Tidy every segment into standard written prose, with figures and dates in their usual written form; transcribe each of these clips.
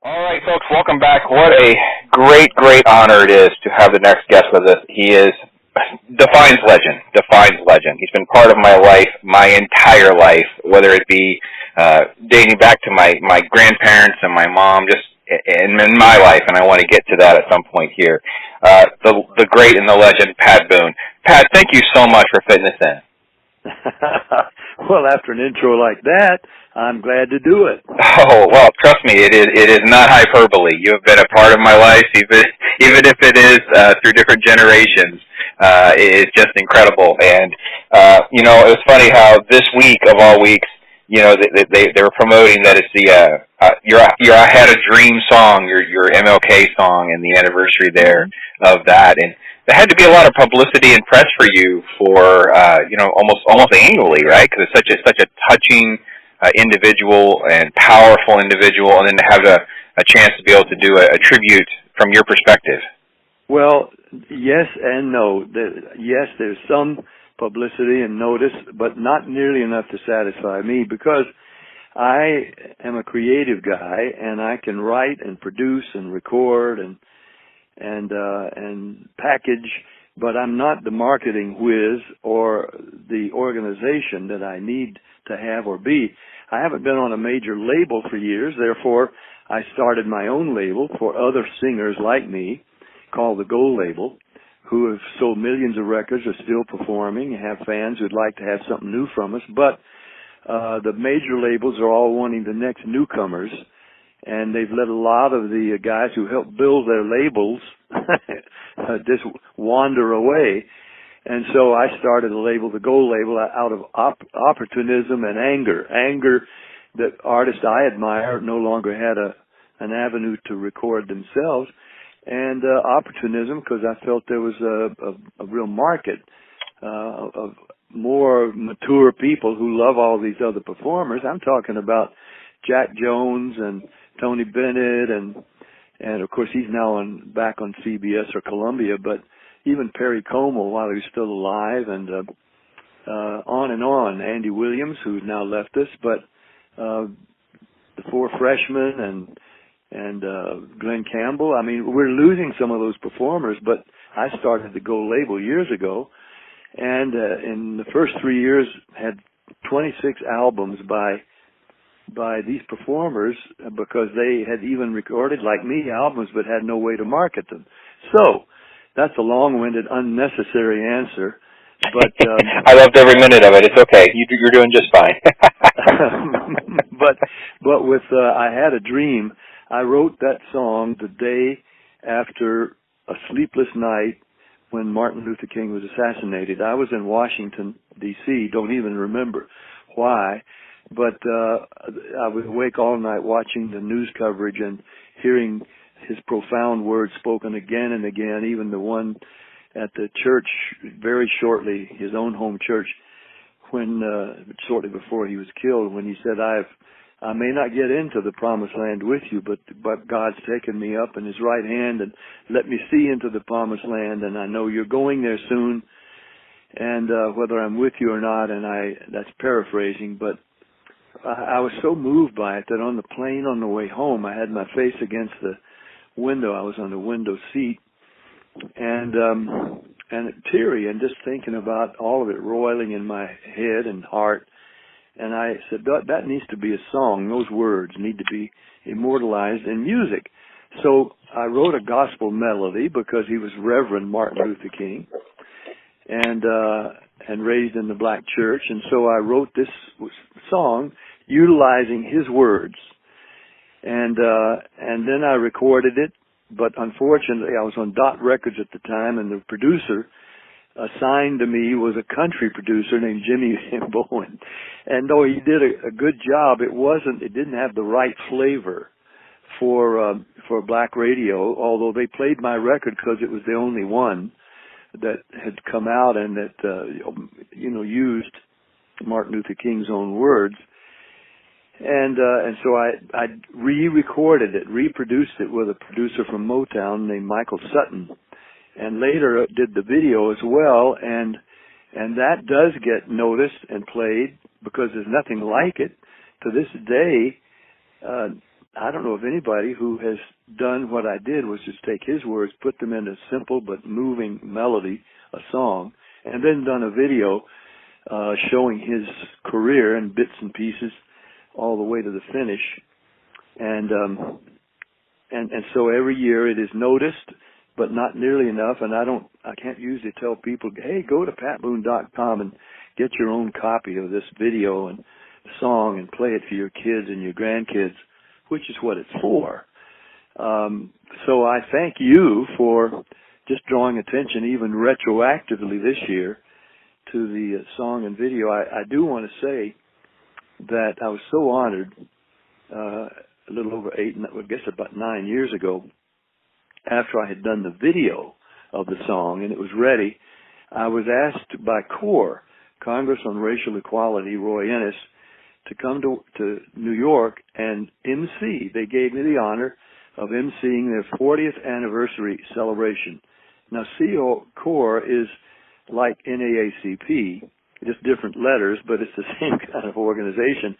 All right, folks, welcome back. What a great, great honor it is to have the next guest with us. He defines legend. He's been part of my life, my entire life, whether it be dating back to my grandparents and my mom, just in my life, and I want to get to that at some point here. The great and the legend, Pat Boone. Pat, thank you so much for fitting this in. Well, after an intro like that, I'm glad to do it. Oh, well, trust me, it is not hyperbole. You have been a part of my life, even if it is through different generations. It's just incredible. And, it was funny how this week of all weeks, they were promoting that it's the your I Had a Dream song, your MLK song, and the anniversary there of that. And there had to be a lot of publicity and press for you for almost annually, right? Because it's such a touching individual and powerful individual, and then to have a chance to be able to do a tribute from your perspective. Well, yes and no. Yes, there's some publicity and notice, but not nearly enough to satisfy me, because I am a creative guy and I can write and produce and record and package, but I'm not the marketing whiz or the organization that I need to have or be. I haven't been on a major label for years, therefore I started my own label for other singers like me called the Gold Label, who have sold millions of records, are still performing, have fans who'd like to have something new from us, but the major labels are all wanting the next newcomers, and they've let a lot of the guys who helped build their labels just wander away. And so I started a label, the Gold Label, out of opportunism and anger. Anger that artists I admire no longer had an avenue to record themselves, and opportunism because I felt there was a real market of more mature people who love all these other performers. I'm talking about Jack Jones and Tony Bennett, and of course he's now back on CBS or Columbia, but even Perry Como while he was still alive, and on and on. Andy Williams, who's now left us, but the Four Freshmen and Glenn Campbell. I mean, we're losing some of those performers, but I started the Gold Label years ago, and in the first 3 years had 26 albums by these performers, because they had even recorded, like me, albums but had no way to market them. So that's a long-winded, unnecessary answer, but I loved every minute of it. It's okay. You're doing just fine. but with I Had a Dream, I wrote that song the day after a sleepless night when Martin Luther King was assassinated. I was in Washington, D.C., don't even remember why, but I was awake all night watching the news coverage and hearing his profound words spoken again and again, even the one at the church very shortly, his own home church, when shortly before he was killed, when he said, I may not get into the promised land with you, but God's taken me up in his right hand and let me see into the promised land, and I know you're going there soon, and whether I'm with you or not, and that's paraphrasing, but I was so moved by it that on the plane on the way home, I had my face against the window. I was on the window seat, and teary, and just thinking about all of it roiling in my head and heart. And I said, that needs to be a song. Those words need to be immortalized in music. So I wrote a gospel melody because he was Reverend Martin Luther King, and raised in the black church. And so I wrote this song utilizing his words. And then I recorded it, but unfortunately I was on Dot Records at the time, and the producer assigned to me was a country producer named Jimmy Bowen. And though he did a good job, it didn't have the right flavor for black radio, although they played my record because it was the only one that had come out and that used Martin Luther King's own words. And so I re-recorded it, reproduced it with a producer from Motown named Michael Sutton, and later did the video as well, and that does get noticed and played because there's nothing like it. To this day, I don't know of anybody who has done what I did, was just take his words, put them in a simple but moving melody, a song, and then done a video showing his career in bits and pieces all the way to the finish. And so every year it is noticed, but not nearly enough. And I can't usually tell people, hey, go to patboone.com and get your own copy of this video and song and play it for your kids and your grandkids, which is what it's for. So I thank you for just drawing attention, even retroactively this year, to the song and video. I do want to say that I was so honored a little over 9 years ago, after I had done the video of the song and it was ready, I was asked by CORE, Congress on Racial Equality, Roy Ennis, to come to New York and MC. They gave me the honor of MCing their 40th anniversary celebration. Now, CORE is like NAACP, just different letters, but it's the same kind of organization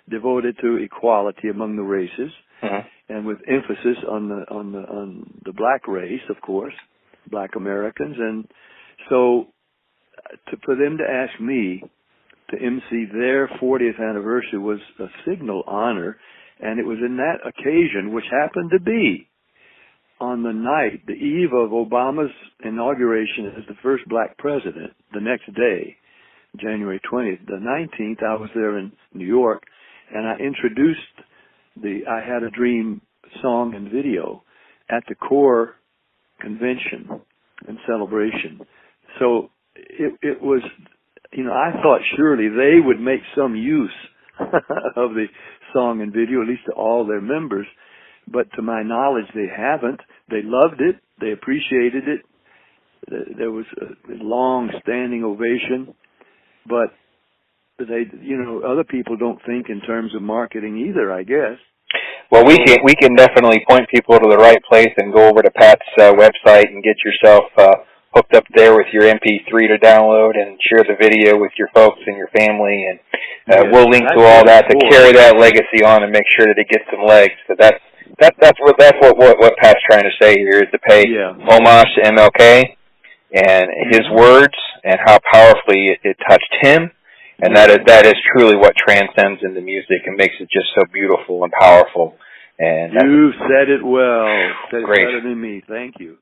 devoted to equality among the races, and with emphasis on the black race, of course, black Americans. And so for them to ask me to MC their 40th anniversary was a signal honor, and it was in that occasion, which happened to be on the night, the eve of Obama's inauguration as the first black president, the next day, January 20th. The 19th, I was there in New York, and I introduced the I Had a Dream song and video at the CORE convention and celebration. So it was, I thought surely they would make some use of the song and video, at least to all their members. But to my knowledge, they haven't. They loved it. They appreciated it. There was a long-standing ovation. But they, other people don't think in terms of marketing either, I guess. Well, we can definitely point people to the right place and go over to Pat's website and get yourself hooked up there with your MP3 to download and share the video with your folks and your family. And we'll link to all that to carry that legacy on and make sure that it gets some legs. So that's what Pat's trying to say here, is to pay homage to MLK and his words and how powerfully it touched him. And that is truly what transcends into music and makes it just so beautiful and powerful. And you said it well. Said it great. better than me. Thank you.